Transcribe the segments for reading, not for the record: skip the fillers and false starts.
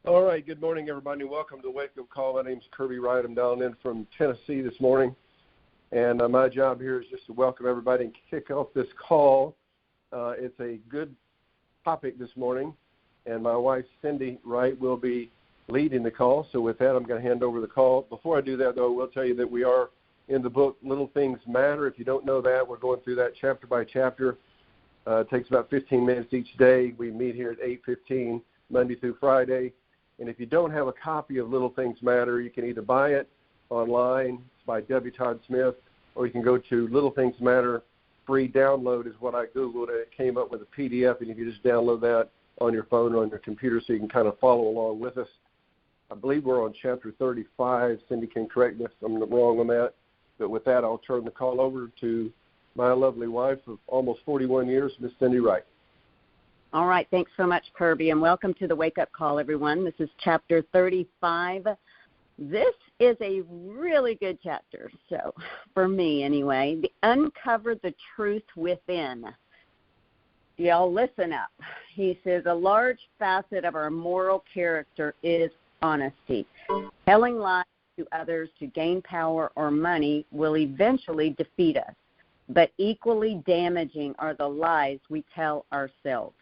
All right, good morning, everybody. Welcome to Wake Up Call. My name's Kirby Wright. I'm down in from Tennessee this morning, and my job here is just to welcome everybody and kick off this call. It's a good topic this morning, and my wife, Cindy Wright, will be leading the call. So with that, I'm going to hand over the call. Before I do that, though, I will tell you that we are in the book Little Things Matter. If you don't know that, we're going through that chapter by chapter. It takes about 15 minutes each day. We meet here at 8:15, Monday through Friday. And if you don't have a copy of Little Things Matter, you can either buy it online. It's by W. Todd Smith, or you can go to Little Things Matter. Free download is what I Googled, and it came up with a PDF, and you can just download that on your phone or on your computer so you can kind of follow along with us. I believe we're on chapter 35. Cindy can correct me if I'm wrong on that. But with that, I'll turn the call over to my lovely wife of almost 41 years, Miss Cindy Wright. All right. Thanks so much, Kirby, and welcome to the Wake Up Call, everyone. This is chapter 35. This is a really good chapter, so for me anyway. Uncover the truth within. Y'all listen up. He says, a large facet of our moral character is honesty. Telling lies to others to gain power or money will eventually defeat us, but equally damaging are the lies we tell ourselves.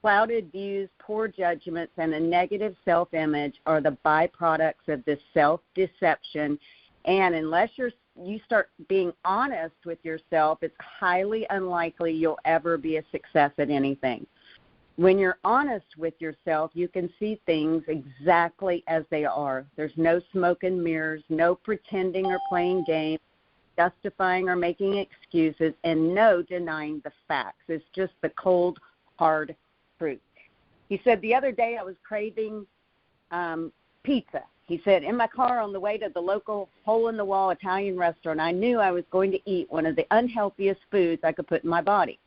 Clouded views, poor judgments, and a negative self-image are the byproducts of this self-deception, and unless you start being honest with yourself, it's highly unlikely you'll ever be a success at anything. When you're honest with yourself, you can see things exactly as they are. There's no smoke and mirrors, no pretending or playing games, justifying or making excuses, and no denying the facts. It's just the cold, hard truth. He said, the other day I was craving pizza. He said, in my car on the way to the local hole-in-the-wall Italian restaurant, I knew I was going to eat one of the unhealthiest foods I could put in my body.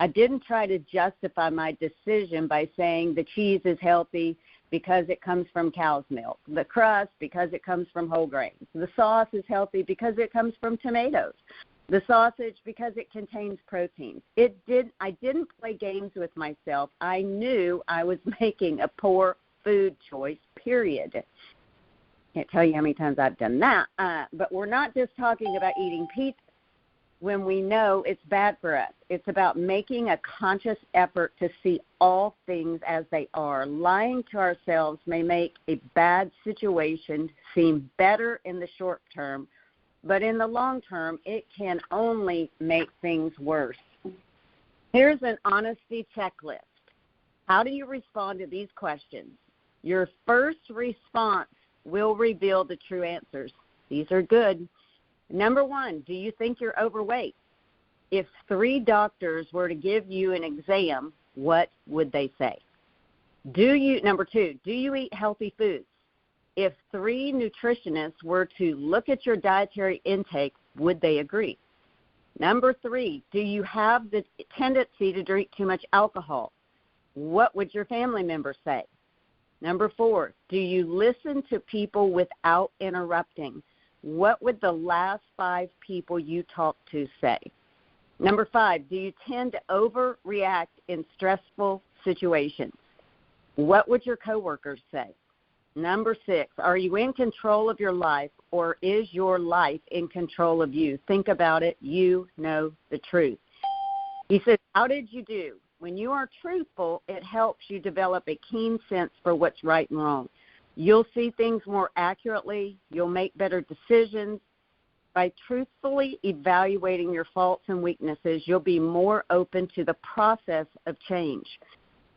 I didn't try to justify my decision by saying the cheese is healthy because it comes from cow's milk, the crust because it comes from whole grains, the sauce is healthy because it comes from tomatoes, the sausage because it contains protein. I didn't play games with myself. I knew I was making a poor food choice, period. Can't tell you how many times I've done that. But we're not just talking about eating pizza when we know it's bad for us. It's about making a conscious effort to see all things as they are. Lying to ourselves may make a bad situation seem better in the short term, but in the long term, it can only make things worse. Here's an honesty checklist. How do you respond to these questions? Your first response will reveal the true answers. These are good. Number one, do you think you're overweight? If 3 doctors were to give you an exam, what would they say? Number 2, do you eat healthy foods? If 3 nutritionists were to look at your dietary intake, would they agree? Number 3, do you have the tendency to drink too much alcohol? What would your family members say? Number 4, do you listen to people without interrupting? What would the last 5 people you talk to say? Number 5, do you tend to overreact in stressful situations? What would your coworkers say? Number 6, are you in control of your life, or is your life in control of you? Think about it. You know the truth. He says, how did you do? When you are truthful, it helps you develop a keen sense for what's right and wrong. You'll see things more accurately. You'll make better decisions. By truthfully evaluating your faults and weaknesses, you'll be more open to the process of change.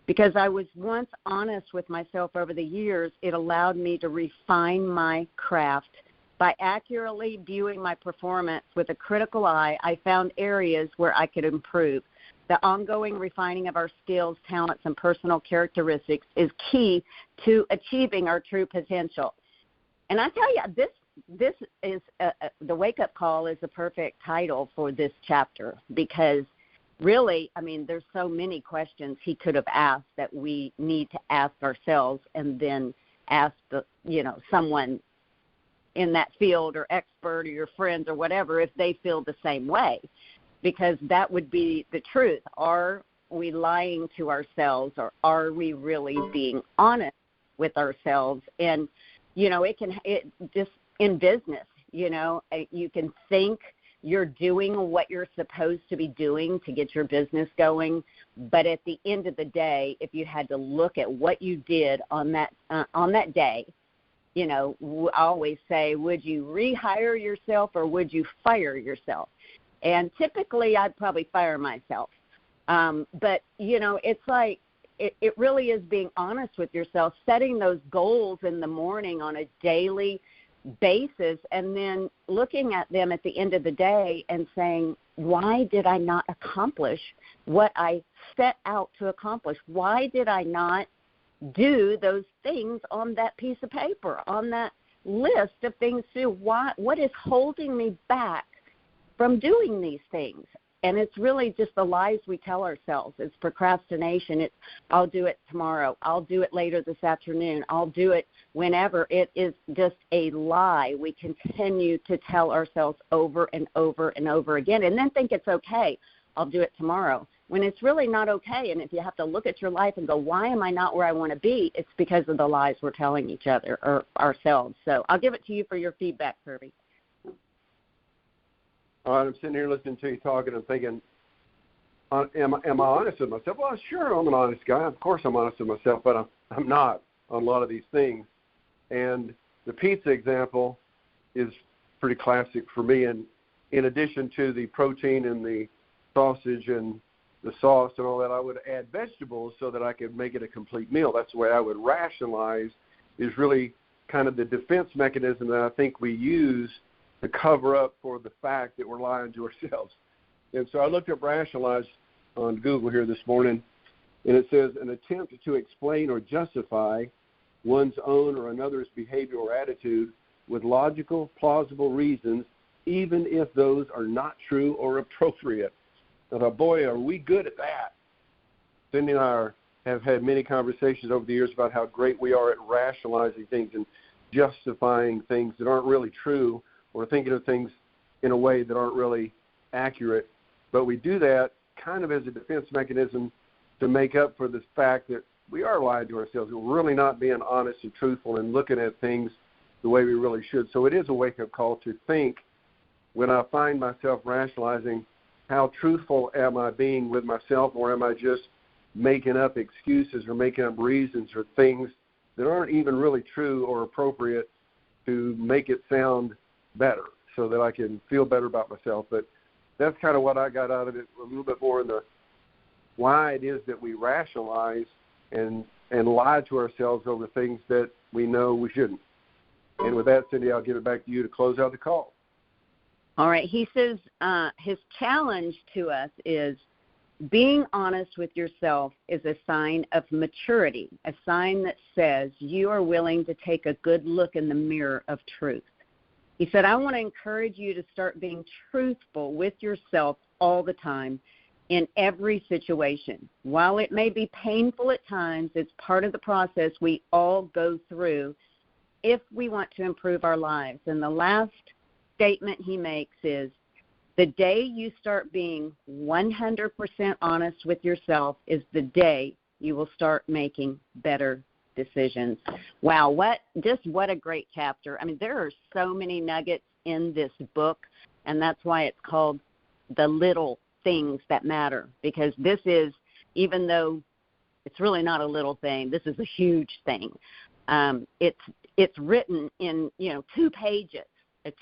Because I was once honest with myself over the years, it allowed me to refine my craft. By accurately viewing my performance with a critical eye, I found areas where I could improve. The ongoing refining of our skills, talents, and personal characteristics is key to achieving our true potential. And I tell you, this is the wake-up call is the perfect title for this chapter, because really, I mean, there's so many questions he could have asked that we need to ask ourselves, and then ask someone in that field or expert or your friends or whatever if they feel the same way, because that would be the truth. Are we lying to ourselves, or are we really being honest with ourselves. And, it just in business, you can think you're doing what you're supposed to be doing to get your business going. But at the end of the day, if you had to look at what you did on that day, I always say, would you rehire yourself or would you fire yourself? And typically I'd probably fire myself. But, it's like it really is being honest with yourself, setting those goals in the morning on a daily basis, and then looking at them at the end of the day and saying, why did I not accomplish what I set out to accomplish? Why did I not do those things on that piece of paper, on that list of things to do? What is holding me back from doing these things? And it's really just the lies we tell ourselves. It's procrastination. It's, I'll do it tomorrow. I'll do it later this afternoon. I'll do it whenever. It is just a lie we continue to tell ourselves over and over and over again, and then think it's okay. I'll do it tomorrow, when it's really not okay. And if you have to look at your life and go, why am I not where I want to be? It's because of the lies we're telling each other or ourselves. So I'll give it to you for your feedback, Kirby. All right, I'm sitting here listening to you talking and thinking, am I honest with myself? Well, sure, I'm an honest guy. Of course I'm honest with myself, but I'm not on a lot of these things. And the pizza example is pretty classic for me. And in addition to the protein and the sausage and the sauce and all that, I would add vegetables so that I could make it a complete meal. That's the way I would rationalize, is really kind of the defense mechanism that I think we use to cover up for the fact that we're lying to ourselves. And so I looked up rationalize on Google here this morning, and it says an attempt to explain or justify one's own or another's behavior or attitude with logical, plausible reasons, even if those are not true or appropriate. Now, boy, are we good at that. Cindy and I have had many conversations over the years about how great we are at rationalizing things and justifying things that aren't really true, or thinking of things in a way that aren't really accurate. But we do that kind of as a defense mechanism to make up for the fact that we are lying to ourselves. We're really not being honest and truthful and looking at things the way we really should. So it is a wake-up call to think, when I find myself rationalizing, how truthful am I being with myself, or am I just making up excuses or making up reasons or things that aren't even really true or appropriate to make it sound better so that I can feel better about myself. But that's kind of what I got out of it, a little bit more in the why it is that we rationalize and lie to ourselves over things that we know we shouldn't. And with that, Cindy, I'll give it back to you to close out the call. All right. He says his challenge to us is being honest with yourself is a sign of maturity, a sign that says you are willing to take a good look in the mirror of truth. He said, I want to encourage you to start being truthful with yourself all the time in every situation. While it may be painful at times, it's part of the process we all go through if we want to improve our lives. And the last statement he makes is, the day you start being 100% honest with yourself is the day you will start making better decisions. Wow, what a great chapter. I mean, there are so many nuggets in this book, and that's why it's called The Little Things That Matter, because this is, even though it's really not a little thing, this is a huge thing. It's written in 2 pages,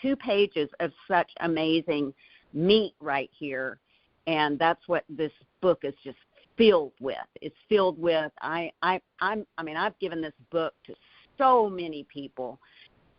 2 pages of such amazing meat right here, and that's what this book is just filled with. It's filled with, I've given this book to so many people,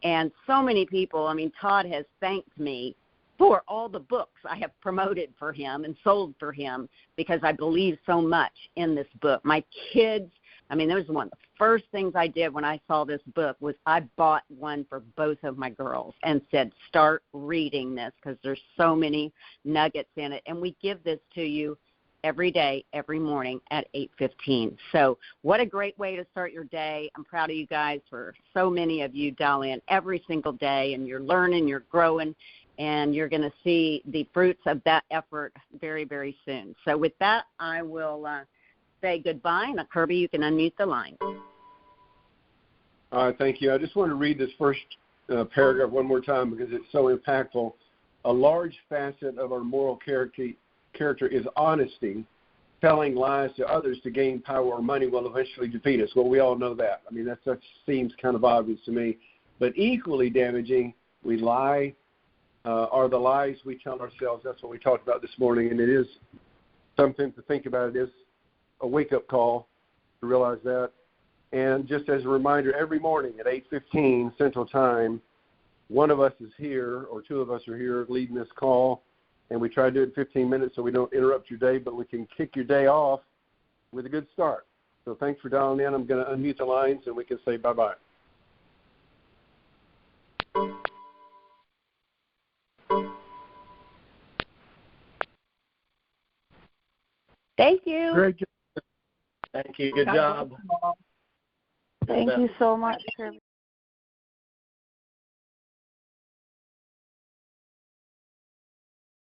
and so many people, Todd has thanked me for all the books I have promoted for him and sold for him, because I believe so much in this book. My kids, that was one of the first things I did when I saw this book, was I bought one for both of my girls and said, start reading this, because there's so many nuggets in it. And we give this to you every day, every morning at 8:15. So what a great way to start your day. I'm proud of you guys, for so many of you dial in every single day, and you're learning, you're growing, and you're going to see the fruits of that effort very, very soon. So with that, I will say goodbye. And Kirby, you can unmute the line. All right, thank you. I just want to read this first paragraph one more time because it's so impactful. A large facet of our moral character is honesty. Telling lies to others to gain power or money will eventually defeat us. Well, we all know that. I mean, that seems kind of obvious to me. But equally damaging, we lie, are the lies we tell ourselves. That's what we talked about this morning, and it is something to think about. It is a wake-up call to realize that. And just as a reminder, every morning at 8:15 Central Time, one of us is here, or two of us are here leading this call, and we try to do it in 15 minutes so we don't interrupt your day, but we can kick your day off with a good start. So thanks for dialing in. I'm going to unmute the lines, and we can say bye-bye. Thank you. Great job. Thank you. Good job. Thank you so much, Kirby.